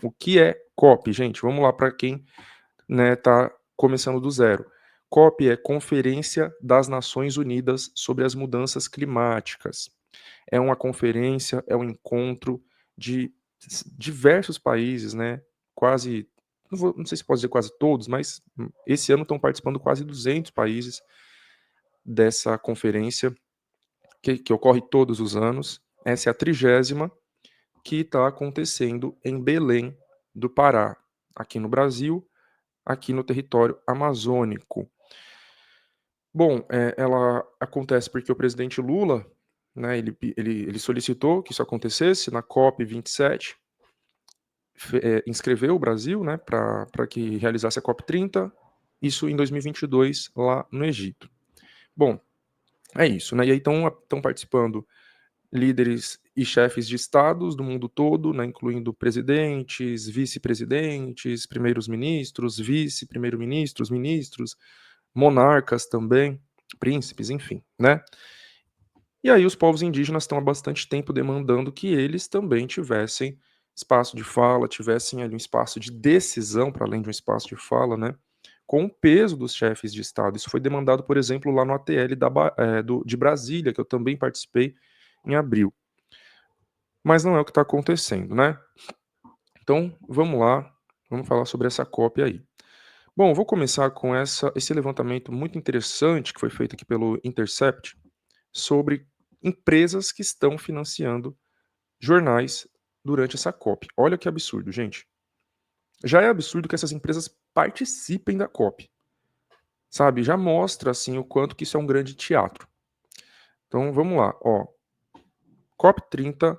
O que é COP, gente? Vamos lá para quem está começando do zero. COP é Conferência das Nações Unidas sobre as Mudanças Climáticas. É uma conferência, é um encontro de diversos países, né? Quase, não sei se pode dizer quase todos, mas esse ano estão participando quase 200 países dessa conferência, que ocorre todos os anos. Essa é a 30ª, que está acontecendo em Belém do Pará, aqui no Brasil, aqui no território amazônico. Bom, ela acontece porque o presidente Lula, né, ele solicitou que isso acontecesse na COP27, inscreveu o Brasil, né, para que realizasse a COP30, isso em 2022, lá no Egito. Bom, é isso, né, e aí estão participando líderes e chefes de estados do mundo todo, né, incluindo presidentes, vice-presidentes, primeiros-ministros, vice-primeiro-ministros, ministros, monarcas também, príncipes, enfim, né? E aí os povos indígenas estão há bastante tempo demandando que eles também tivessem espaço de fala, tivessem ali um espaço de decisão, para além de um espaço de fala, né? Com o peso dos chefes de Estado. Isso foi demandado, por exemplo, lá no ATL de Brasília, que eu também participei em abril. Mas não é o que está acontecendo, né? Então, vamos lá, vamos falar sobre essa COP aí. Bom, vou começar com esse levantamento muito interessante que foi feito aqui pelo Intercept sobre empresas que estão financiando jornais durante essa COP. Olha que absurdo, gente. Já é absurdo que essas empresas participem da COP, sabe? Já mostra, assim, o quanto que isso é um grande teatro. Então, vamos lá, ó. COP30,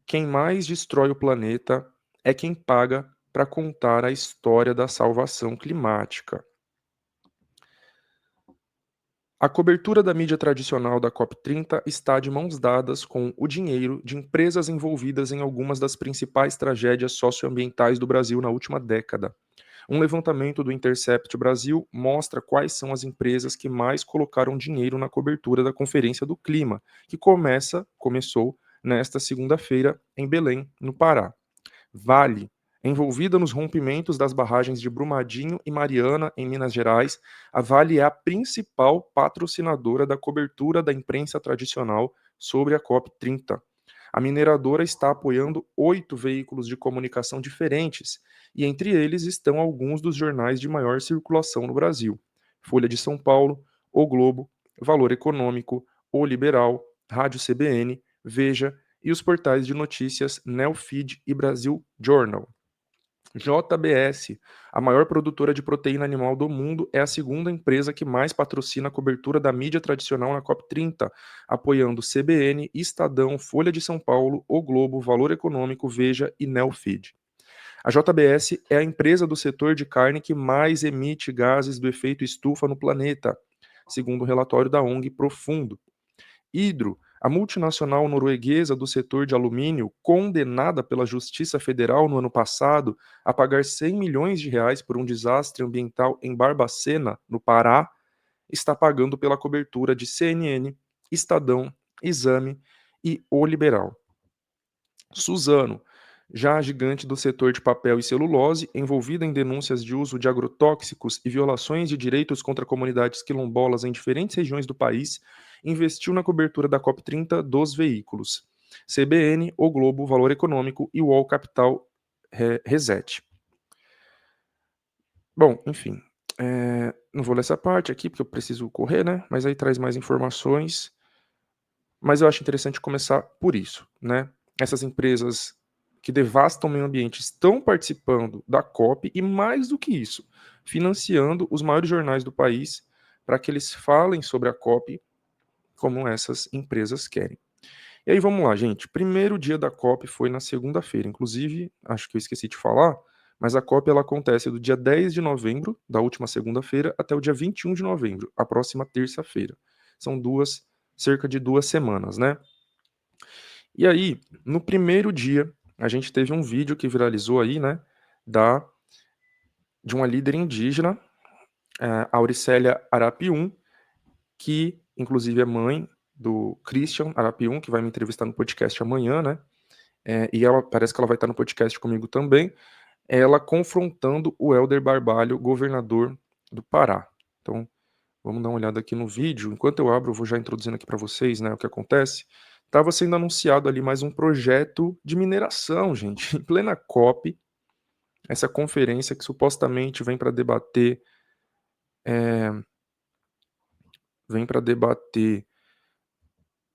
quem mais destrói o planeta é quem paga para contar a história da salvação climática. A cobertura da mídia tradicional da COP30 está de mãos dadas com o dinheiro de empresas envolvidas em algumas das principais tragédias socioambientais do Brasil na última década. Um levantamento do Intercept Brasil mostra quais são as empresas que mais colocaram dinheiro na cobertura da Conferência do Clima, que começou nesta segunda-feira em Belém, no Pará. Vale, envolvida nos rompimentos das barragens de Brumadinho e Mariana, em Minas Gerais, a Vale é a principal patrocinadora da cobertura da imprensa tradicional sobre a COP30. A mineradora está apoiando 8 veículos de comunicação diferentes, e entre eles estão alguns dos jornais de maior circulação no Brasil: Folha de São Paulo, O Globo, Valor Econômico, O Liberal, Rádio CBN, Veja e os portais de notícias Neofeed e Brasil Journal. JBS, a maior produtora de proteína animal do mundo, é a segunda empresa que mais patrocina a cobertura da mídia tradicional na COP30, apoiando CBN, Estadão, Folha de São Paulo, O Globo, Valor Econômico, Veja e Neofeed. A JBS é a empresa do setor de carne que mais emite gases do efeito estufa no planeta, segundo o relatório da ONG Profundo. Hydro, a multinacional norueguesa do setor de alumínio, condenada pela Justiça Federal no ano passado a pagar 100 milhões de reais por um desastre ambiental em Barbacena, no Pará, está pagando pela cobertura de CNN, Estadão, Exame e O Liberal. Suzano, já a gigante do setor de papel e celulose, envolvida em denúncias de uso de agrotóxicos e violações de direitos contra comunidades quilombolas em diferentes regiões do país, investiu na cobertura da COP30 dos veículos CBN, O Globo, Valor Econômico e UOL Capital Reset. Bom, enfim, não vou ler essa parte aqui porque eu preciso correr, né? Mas aí traz mais informações. Mas eu acho interessante começar por isso, né? Essas empresas que devastam o meio ambiente estão participando da COP e, mais do que isso, financiando os maiores jornais do país para que eles falem sobre a COP como essas empresas querem. E aí vamos lá, gente. Primeiro dia da COP foi na segunda-feira. Inclusive, acho que eu esqueci de falar, mas a COP ela acontece do dia 10 de novembro, da última segunda-feira, até o dia 21 de novembro, a próxima terça-feira. São cerca de 2 semanas, né? E aí, no primeiro dia, a gente teve um vídeo que viralizou aí, né, de uma líder indígena, a Auricélia Arapiun, que inclusive é mãe do Christian Arapiun, que vai me entrevistar no podcast amanhã, né, e ela parece que ela vai estar no podcast comigo também. ela confrontando o Helder Barbalho, governador do Pará. Então, vamos dar uma olhada aqui no vídeo. Enquanto eu abro, eu vou já introduzindo aqui para vocês, né, o que acontece. Estava sendo anunciado ali mais um projeto de mineração, gente, em plena COP, essa conferência que supostamente vem para debater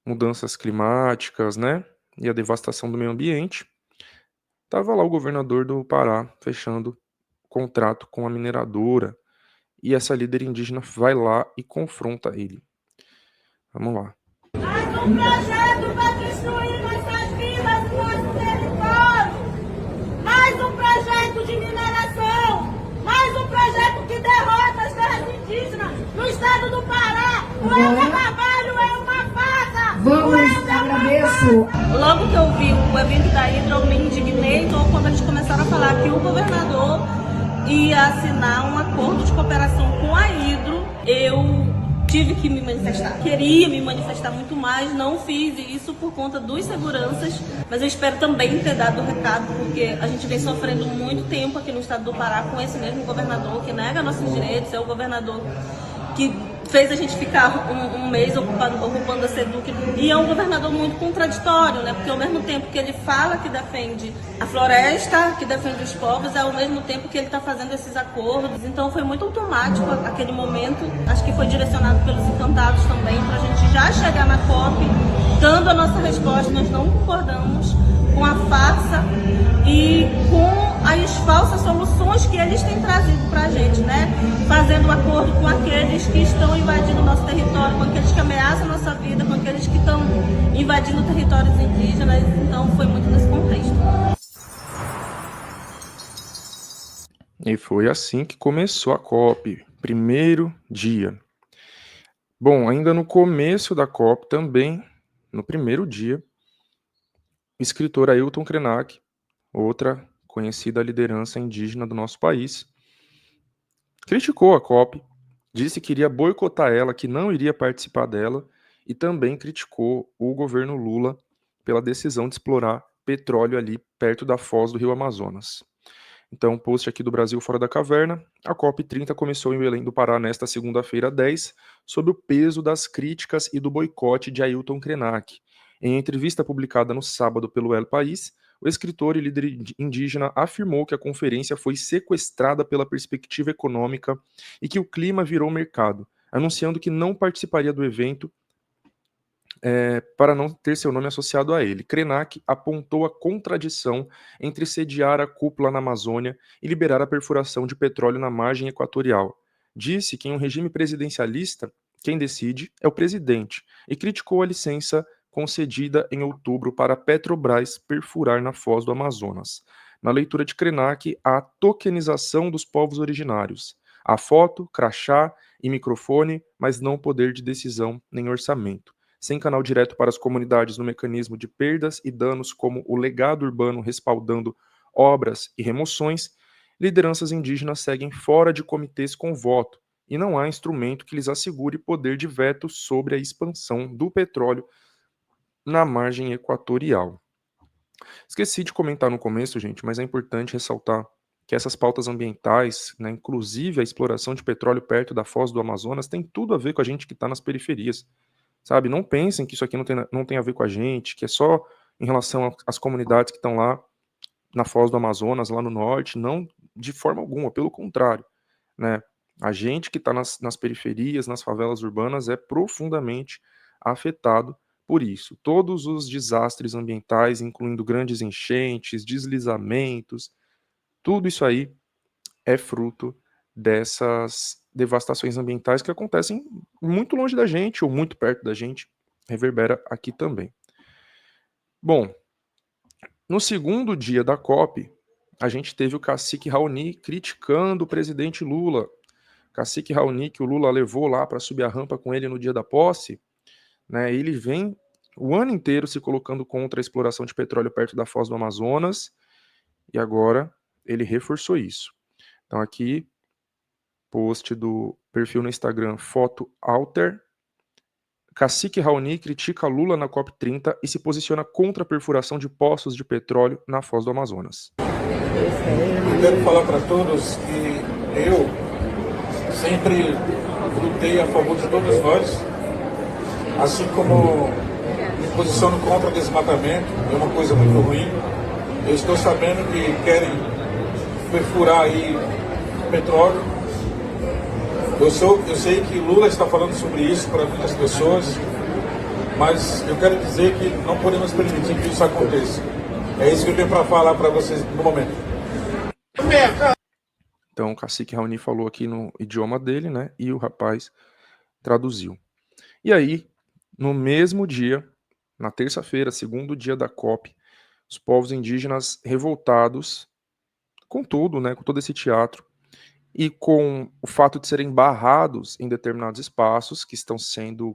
mudanças climáticas, né, e a devastação do meio ambiente. Tava lá o governador do Pará fechando contrato com a mineradora e essa líder indígena vai lá e confronta ele. Vamos lá. Mais um projeto para destruir nossas vidas e nosso território. Mais um projeto de mineração. Mais um projeto que derrota as terras indígenas no estado do Pará. O Helder Barbalho é uma farsa. Vamos, agradeço. Logo que eu vi o evento da Hidro, eu me indignei. Então, quando eles começaram a falar que o governador ia assinar um acordo de cooperação com a Hidro, eu tive que me manifestar. Queria me manifestar muito mais, não fiz isso por conta dos seguranças, mas eu espero também ter dado o recado, porque a gente vem sofrendo muito tempo aqui no estado do Pará com esse mesmo governador que nega nossos direitos, é o governador que fez a gente ficar um mês ocupando a SEDUC, e é um governador muito contraditório, né? Porque ao mesmo tempo que ele fala que defende a floresta, que defende os povos, é ao mesmo tempo que ele está fazendo esses acordos. Então foi muito automático aquele momento, acho que foi direcionado pelos encantados também, para a gente já chegar na COP, dando a nossa resposta. Nós não concordamos com a farsa e com as falsas soluções que eles têm trazido para a gente, né? Fazendo acordo com aqueles que estão invadindo o nosso território, com aqueles que ameaçam a nossa vida, com aqueles que estão invadindo territórios indígenas. Então foi muito nesse contexto. E foi assim que começou a COP, primeiro dia. Bom, ainda no começo da COP também, no primeiro dia, o escritor Ailton Krenak, outra conhecida liderança indígena do nosso país, criticou a COP, disse que iria boicotar ela, que não iria participar dela, e também criticou o governo Lula pela decisão de explorar petróleo ali perto da foz do Rio Amazonas. Então, post aqui do Brasil Fora da Caverna, a COP30 começou em Belém do Pará nesta segunda-feira 10, sob o peso das críticas e do boicote de Ailton Krenak. Em entrevista publicada no sábado pelo El País, o escritor e líder indígena afirmou que a conferência foi sequestrada pela perspectiva econômica e que o clima virou mercado, anunciando que não participaria do evento para não ter seu nome associado a ele. Krenak apontou a contradição entre sediar a cúpula na Amazônia e liberar a perfuração de petróleo na margem equatorial. Disse que em um regime presidencialista, quem decide é o presidente, e criticou a licença concedida em outubro para a Petrobras perfurar na foz do Amazonas. Na leitura de Krenak, há a tokenização dos povos originários. Há foto, crachá e microfone, mas não poder de decisão nem orçamento. Sem canal direto para as comunidades no mecanismo de perdas e danos como o legado urbano respaldando obras e remoções, lideranças indígenas seguem fora de comitês com voto, e não há instrumento que lhes assegure poder de veto sobre a expansão do petróleo na margem equatorial. Esqueci de comentar no começo, gente, mas é importante ressaltar que essas pautas ambientais, né, inclusive a exploração de petróleo perto da foz do Amazonas, tem tudo a ver com a gente que está nas periferias. Sabe, não pensem que isso aqui não tem a ver com a gente, que é só em relação às comunidades que estão lá na foz do Amazonas, lá no norte, não de forma alguma, pelo contrário, né? A gente que está nas periferias, nas favelas urbanas, é profundamente afetado por isso. Todos os desastres ambientais, incluindo grandes enchentes, deslizamentos, tudo isso aí é fruto dessas devastações ambientais que acontecem muito longe da gente ou muito perto da gente, reverbera aqui também. Bom, no segundo dia da COP, a gente teve o cacique Raoni criticando o presidente Lula. Cacique Raoni, que o Lula levou lá para subir a rampa com ele no dia da posse, né? Ele vem o ano inteiro se colocando contra a exploração de petróleo perto da foz do Amazonas, e agora ele reforçou isso. Então aqui, post do perfil no Instagram, foto alter. Cacique Raoni critica Lula na COP30 e se posiciona contra a perfuração de poços de petróleo na foz do Amazonas. quero falar para todos que eu sempre lutei a favor de todos nós, assim como me posiciono contra o desmatamento, é uma coisa muito ruim. Eu estou sabendo que querem perfurar aí petróleo. Eu sei que Lula está falando sobre isso para muitas pessoas, mas eu quero dizer que não podemos permitir que isso aconteça. É isso que eu tenho para falar para vocês no momento. Então o cacique Raoni falou aqui no idioma dele, né? E o rapaz traduziu. E aí, no mesmo dia, na terça-feira, segundo dia da COP, os povos indígenas revoltados com tudo, né? Com todo esse teatro, e com o fato de serem barrados em determinados espaços que estão sendo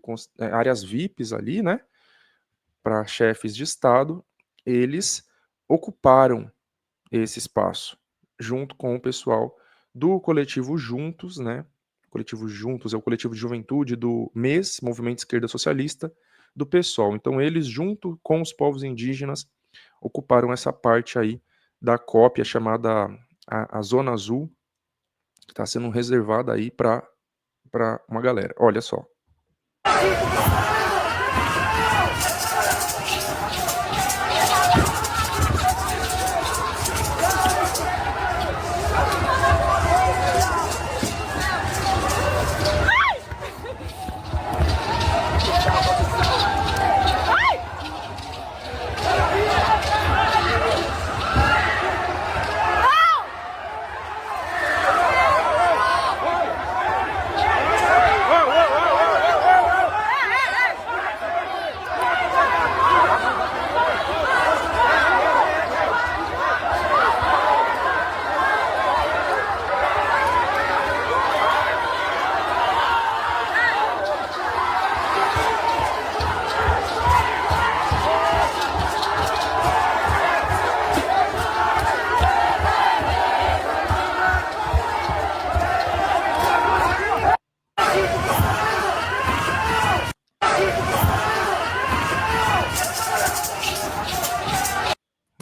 áreas VIPs ali, né, para chefes de Estado, eles ocuparam esse espaço, junto com o pessoal do coletivo Juntos, né, o coletivo Juntos é o coletivo de juventude do MES, Movimento Esquerda Socialista, do PSOL. Então eles, junto com os povos indígenas, ocuparam essa parte aí da COP, a chamada a Zona Azul, que está sendo reservada aí para uma galera. Olha só.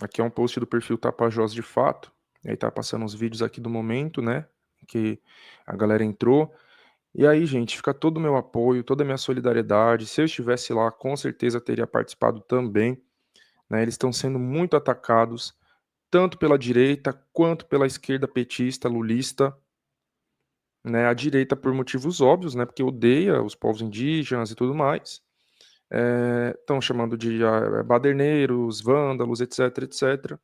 Aqui é um post do perfil Tapajós de Fato. E aí tá passando os vídeos aqui do momento, né? Que a galera entrou. E aí, gente, fica todo o meu apoio, toda a minha solidariedade. Se eu estivesse lá, com certeza teria participado também. Né? Eles estão sendo muito atacados, tanto pela direita quanto pela esquerda petista, lulista. Né? A direita por motivos óbvios, né? Porque odeia os povos indígenas e tudo mais. Estão chamando de baderneiros, vândalos, etc, etc.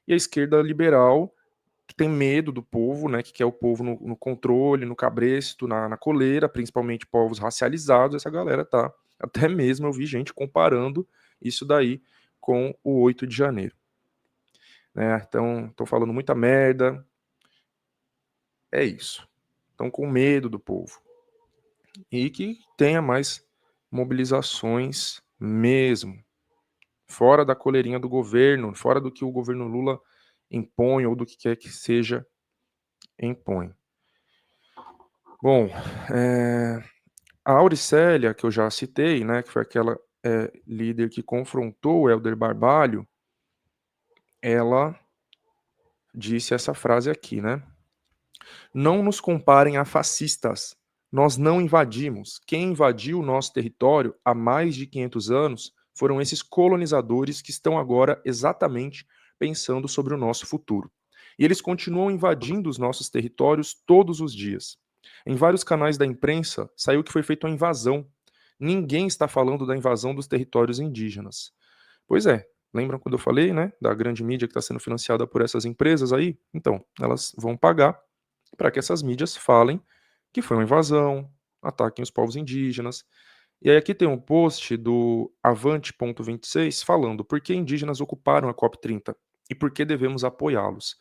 E a esquerda liberal, que tem medo do povo, né, que quer o povo no controle, no cabresto, na coleira, principalmente povos racializados, essa galera tá, até mesmo eu vi gente comparando isso daí com o 8 de janeiro. Né, então, tô falando muita merda, é isso. Estão com medo do povo. E que tenha mais mobilizações mesmo, fora da coleirinha do governo, fora do que o governo Lula impõe ou do que quer que seja impõe. Bom, a Auricélia, que eu já citei, né, que foi aquela líder que confrontou o Helder Barbalho, ela disse essa frase aqui, né? Não nos comparem a fascistas. Nós não invadimos. Quem invadiu o nosso território há mais de 500 anos foram esses colonizadores que estão agora exatamente pensando sobre o nosso futuro. E eles continuam invadindo os nossos territórios todos os dias. Em vários canais da imprensa saiu que foi feita uma invasão. Ninguém está falando da invasão dos territórios indígenas. Pois é, lembram quando eu falei, né, da grande mídia que está sendo financiada por essas empresas aí? Então, elas vão pagar para que essas mídias falem que foi uma invasão, ataquem os povos indígenas. E aí aqui tem um post do Avante.26 falando por que indígenas ocuparam a COP30 e por que devemos apoiá-los.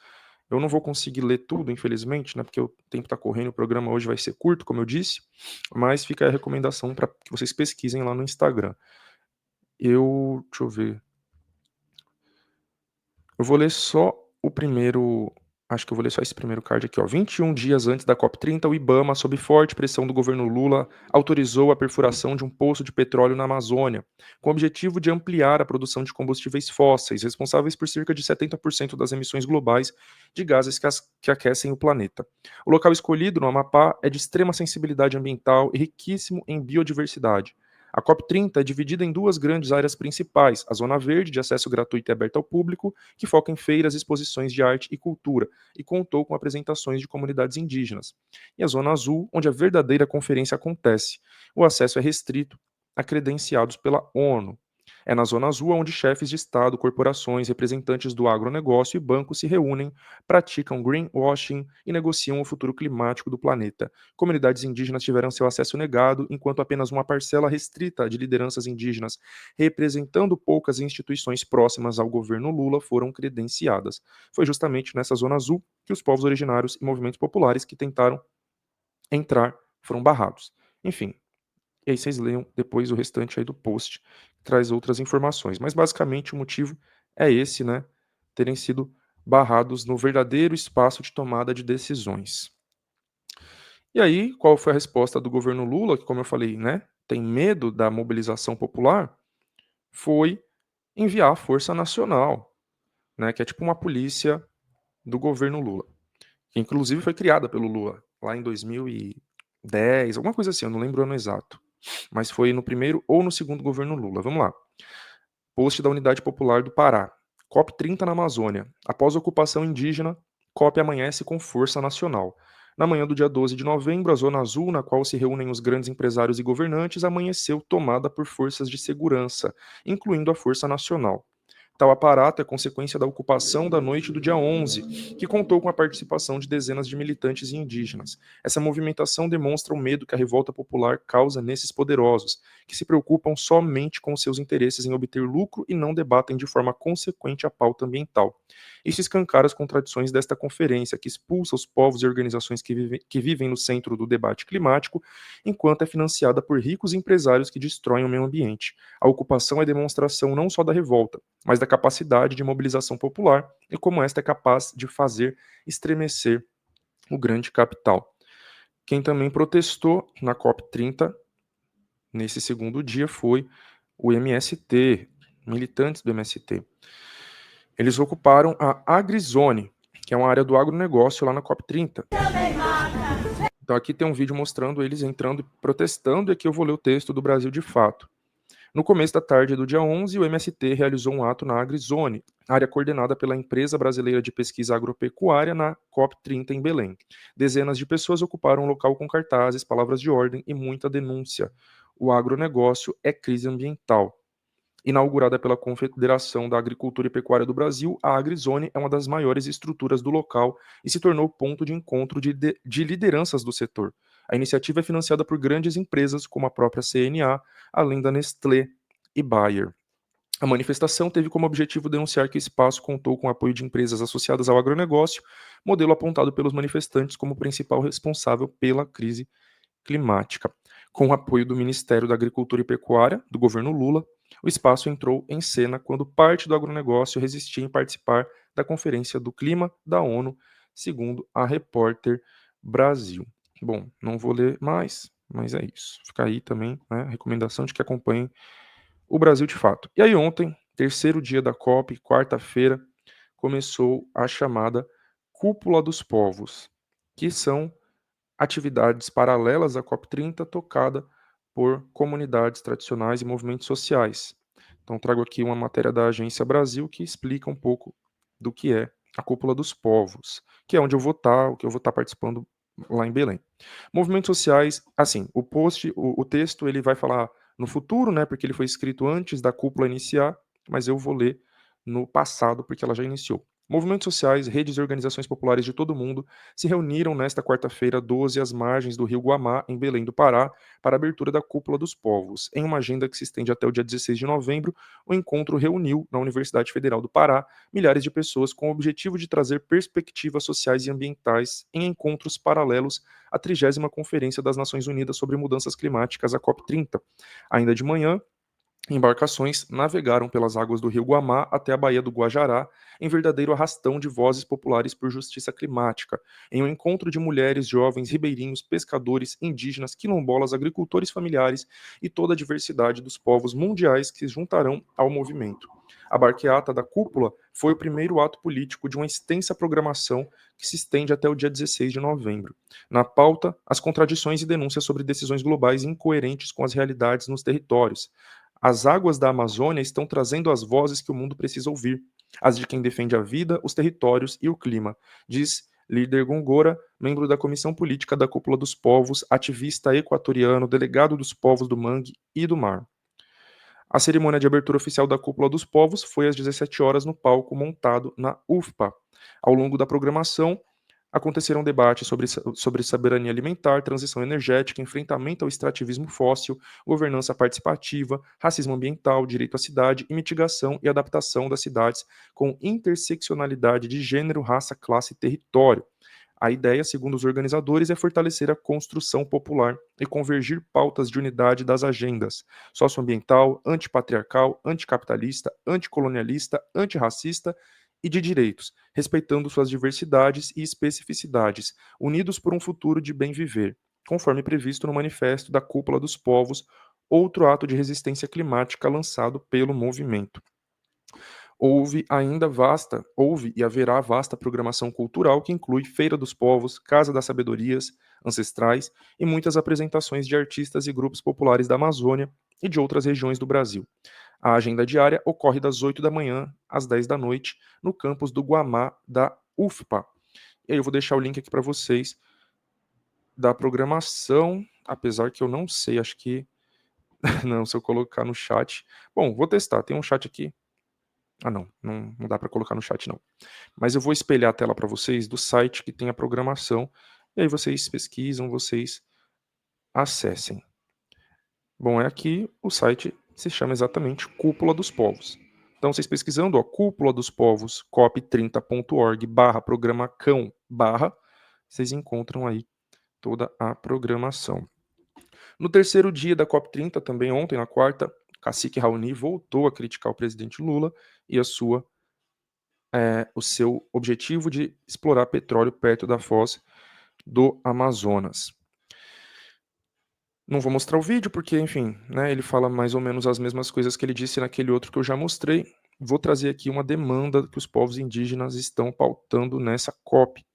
Eu não vou conseguir ler tudo, infelizmente, né, porque o tempo está correndo, o programa hoje vai ser curto, como eu disse, mas fica a recomendação para que vocês pesquisem lá no Instagram. Deixa eu ver. Eu vou ler só o primeiro Acho que eu vou ler só esse primeiro card aqui, ó. 21 dias antes da COP30, o IBAMA, sob forte pressão do governo Lula, autorizou a perfuração de um poço de petróleo na Amazônia, com o objetivo de ampliar a produção de combustíveis fósseis, responsáveis por cerca de 70% das emissões globais de gases que aquecem o planeta. O local escolhido, no Amapá, é de extrema sensibilidade ambiental e riquíssimo em biodiversidade. A COP30 é dividida em duas grandes áreas principais: a Zona Verde, de acesso gratuito e aberto ao público, que foca em feiras, exposições de arte e cultura, e contou com apresentações de comunidades indígenas. E a Zona Azul, onde a verdadeira conferência acontece. O acesso é restrito a credenciados pela ONU. É na Zona Azul onde chefes de Estado, corporações, representantes do agronegócio e bancos se reúnem, praticam greenwashing e negociam o futuro climático do planeta. Comunidades indígenas tiveram seu acesso negado, enquanto apenas uma parcela restrita de lideranças indígenas, representando poucas instituições próximas ao governo Lula, foram credenciadas. Foi justamente nessa Zona Azul que os povos originários e movimentos populares que tentaram entrar foram barrados. Enfim, e aí vocês leiam depois o restante aí do post, que traz outras informações. Mas basicamente o motivo é esse, né? Terem sido barrados no verdadeiro espaço de tomada de decisões. E aí, qual foi a resposta do governo Lula, que, como eu falei, né, tem medo da mobilização popular? Foi enviar a Força Nacional, né, que é tipo uma polícia do governo Lula, que inclusive foi criada pelo Lula lá em 2010, alguma coisa assim, eu não lembro o ano exato. Mas foi no primeiro ou no segundo governo Lula. Vamos lá. Post da Unidade Popular do Pará. COP30 na Amazônia. Após a ocupação indígena, COP amanhece com força nacional. Na manhã do dia 12 de novembro, a Zona Azul, na qual se reúnem os grandes empresários e governantes, amanheceu tomada por forças de segurança, incluindo a Força Nacional. Tal aparato é consequência da ocupação da noite do dia 11, que contou com a participação de dezenas de militantes e indígenas. Essa movimentação demonstra o medo que a revolta popular causa nesses poderosos, que se preocupam somente com seus interesses em obter lucro e não debatem de forma consequente a pauta ambiental. Isso escancara as contradições desta conferência, que expulsa os povos e organizações que vivem no centro do debate climático, enquanto é financiada por ricos empresários que destroem o meio ambiente. A ocupação é demonstração não só da revolta, mas da capacidade de mobilização popular e como esta é capaz de fazer estremecer o grande capital. Quem também protestou na COP30 nesse segundo dia foi o MST, militantes do MST. Eles ocuparam a AgriZone, que é uma área do agronegócio lá na COP30. Então aqui tem um vídeo mostrando eles entrando e protestando, e aqui eu vou ler o texto do Brasil de Fato. No começo da tarde do dia 11, o MST realizou um ato na AgriZone, área coordenada pela Empresa Brasileira de Pesquisa Agropecuária, na COP30 em Belém. Dezenas de pessoas ocuparam o local com cartazes, palavras de ordem e muita denúncia. O agronegócio é crise ambiental. Inaugurada pela Confederação da Agricultura e Pecuária do Brasil, a AgriZone é uma das maiores estruturas do local e se tornou ponto de encontro de lideranças do setor. A iniciativa é financiada por grandes empresas como a própria CNA, além da Nestlé e Bayer. A manifestação teve como objetivo denunciar que o espaço contou com o apoio de empresas associadas ao agronegócio, modelo apontado pelos manifestantes como principal responsável pela crise climática. Com o apoio do Ministério da Agricultura e Pecuária, do governo Lula, o espaço entrou em cena quando parte do agronegócio resistia em participar da Conferência do Clima da ONU, segundo a Repórter Brasil. Bom, não vou ler mais, mas é isso. Fica aí também, né, a recomendação de que acompanhem o Brasil de Fato. E aí ontem, terceiro dia da COP, quarta-feira, começou a chamada Cúpula dos Povos, que são atividades paralelas à COP30 tocada por comunidades tradicionais e movimentos sociais. Então trago aqui uma matéria da Agência Brasil que explica um pouco do que é a Cúpula dos Povos, que é onde eu vou estar, o que eu vou estar participando lá em Belém. Movimentos sociais, assim, o texto ele vai falar no futuro, né, porque ele foi escrito antes da cúpula iniciar, mas eu vou ler no passado porque ela já iniciou. Movimentos sociais, redes e organizações populares de todo o mundo se reuniram nesta quarta-feira 12 às margens do rio Guamá, em Belém do Pará, para a abertura da Cúpula dos Povos. Em uma agenda que se estende até o dia 16 de novembro, o encontro reuniu, na Universidade Federal do Pará, milhares de pessoas com o objetivo de trazer perspectivas sociais e ambientais em encontros paralelos à 30ª Conferência das Nações Unidas sobre Mudanças Climáticas, a COP30. Ainda de manhã, Embarcações navegaram pelas águas do rio Guamá até a Baía do Guajará, em verdadeiro arrastão de vozes populares por justiça climática, em um encontro de mulheres, jovens, ribeirinhos, pescadores, indígenas, quilombolas, agricultores familiares e toda a diversidade dos povos mundiais que se juntarão ao movimento. A barqueata da cúpula foi o primeiro ato político de uma extensa programação que se estende até o dia 16 de novembro. Na pauta, as contradições e denúncias sobre decisões globais incoerentes com as realidades nos territórios. As águas da Amazônia estão trazendo as vozes que o mundo precisa ouvir, as de quem defende a vida, os territórios e o clima, diz Líder Gongora, membro da Comissão Política da Cúpula dos Povos, ativista equatoriano, delegado dos povos do Mangue e do Mar. A cerimônia de abertura oficial da Cúpula dos Povos foi às 17 horas no palco montado na UFPA. Ao longo da programação, aconteceram debates sobre soberania alimentar, transição energética, enfrentamento ao extrativismo fóssil, governança participativa, racismo ambiental, direito à cidade e mitigação e adaptação das cidades com interseccionalidade de gênero, raça, classe e território. A ideia, segundo os organizadores, é fortalecer a construção popular e convergir pautas de unidade das agendas socioambiental, antipatriarcal, anticapitalista, anticolonialista, antirracista e de direitos, respeitando suas diversidades e especificidades, unidos por um futuro de bem viver, conforme previsto no Manifesto da Cúpula dos Povos, outro ato de resistência climática lançado pelo movimento. Houve e haverá vasta programação cultural que inclui Feira dos Povos, Casa das Sabedorias Ancestrais e muitas apresentações de artistas e grupos populares da Amazônia e de outras regiões do Brasil. A agenda diária ocorre das 8 da manhã às 10 da noite no campus do Guamá da UFPA. E aí eu vou deixar o link aqui para vocês da programação, apesar que eu não sei, acho que não, se eu colocar no chat. Bom, vou testar, tem um chat aqui. Ah, não dá para colocar no chat, não. Mas eu vou espelhar a tela para vocês do site que tem a programação, e aí vocês pesquisam, vocês acessem. Bom, é aqui, o site se chama exatamente Cúpula dos Povos. Então, vocês pesquisando, ó, Cúpula dos Povos, cop30.org/programacão/, vocês encontram aí toda a programação. No terceiro dia da COP30, também ontem, na quarta, Cacique Raoni voltou a criticar o presidente Lula e o seu objetivo de explorar petróleo perto da foz do Amazonas. Não vou mostrar o vídeo porque, enfim, né, ele fala mais ou menos as mesmas coisas que ele disse naquele outro que eu já mostrei. Vou trazer aqui uma demanda que os povos indígenas estão pautando nessa COP,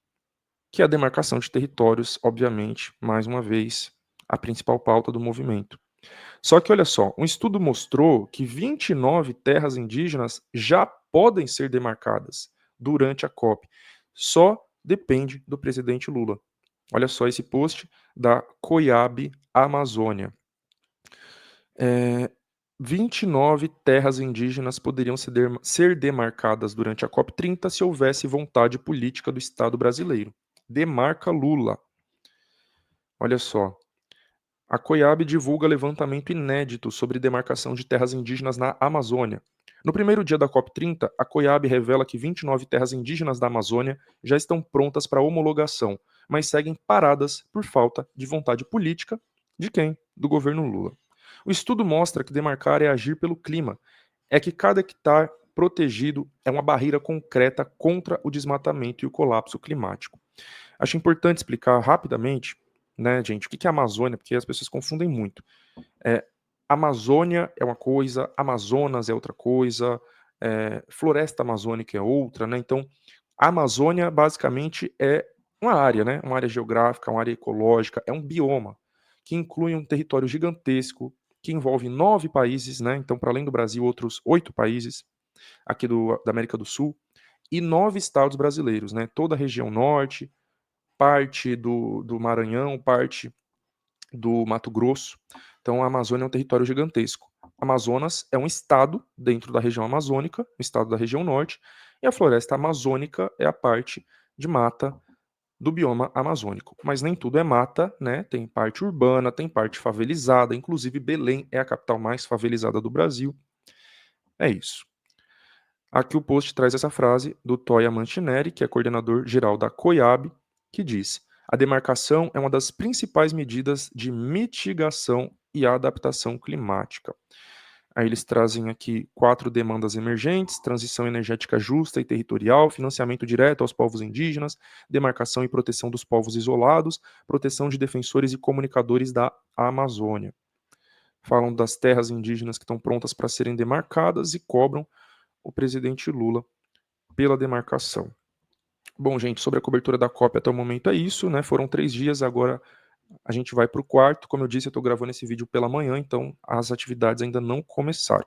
que é a demarcação de territórios, obviamente, mais uma vez, a principal pauta do movimento. Só que olha só, um estudo mostrou que 29 terras indígenas já podem ser demarcadas durante a COP. Só depende do presidente Lula. Olha só esse post da COIAB Amazônia. 29 terras indígenas poderiam ser demarcadas durante a COP30 se houvesse vontade política do Estado brasileiro. Demarca Lula. Olha só. A COIAB divulga levantamento inédito sobre demarcação de terras indígenas na Amazônia. No primeiro dia da COP30, a COIAB revela que 29 terras indígenas da Amazônia já estão prontas para homologação, mas seguem paradas por falta de vontade política de quem? Do governo Lula. O estudo mostra que demarcar é agir pelo clima, é que cada hectare protegido é uma barreira concreta contra o desmatamento e o colapso climático. Acho importante explicar rapidamente, né, gente, o que é Amazônia, porque as pessoas confundem muito. Amazônia é uma coisa, Amazonas é outra coisa, floresta amazônica é outra, né? Então, a Amazônia basicamente é uma área, né? Uma área geográfica, uma área ecológica, é um bioma que inclui um território gigantesco que envolve 9 países, né? Então, para além do Brasil, outros 8 países aqui da América do Sul e 9 estados brasileiros, né? Toda a região norte, parte do Maranhão, parte do Mato Grosso. Então, a Amazônia é um território gigantesco. Amazonas é um estado dentro da região amazônica, um estado da região norte, e a floresta amazônica é a parte de mata do bioma amazônico. Mas nem tudo é mata, né? Tem parte urbana, tem parte favelizada, inclusive Belém é a capital mais favelizada do Brasil. É isso. Aqui o post traz essa frase do Toya Mancineri, que é coordenador geral da COIAB, que diz: a demarcação é uma das principais medidas de mitigação e adaptação climática. Aí eles trazem aqui 4 demandas emergentes: transição energética justa e territorial, financiamento direto aos povos indígenas, demarcação e proteção dos povos isolados, proteção de defensores e comunicadores da Amazônia. Falam das terras indígenas que estão prontas para serem demarcadas e cobram o presidente Lula pela demarcação. Bom, gente, sobre a cobertura da COP até o momento é isso, né? Foram 3 dias, agora a gente vai para o quarto. Como eu disse, eu estou gravando esse vídeo pela manhã, então as atividades ainda não começaram.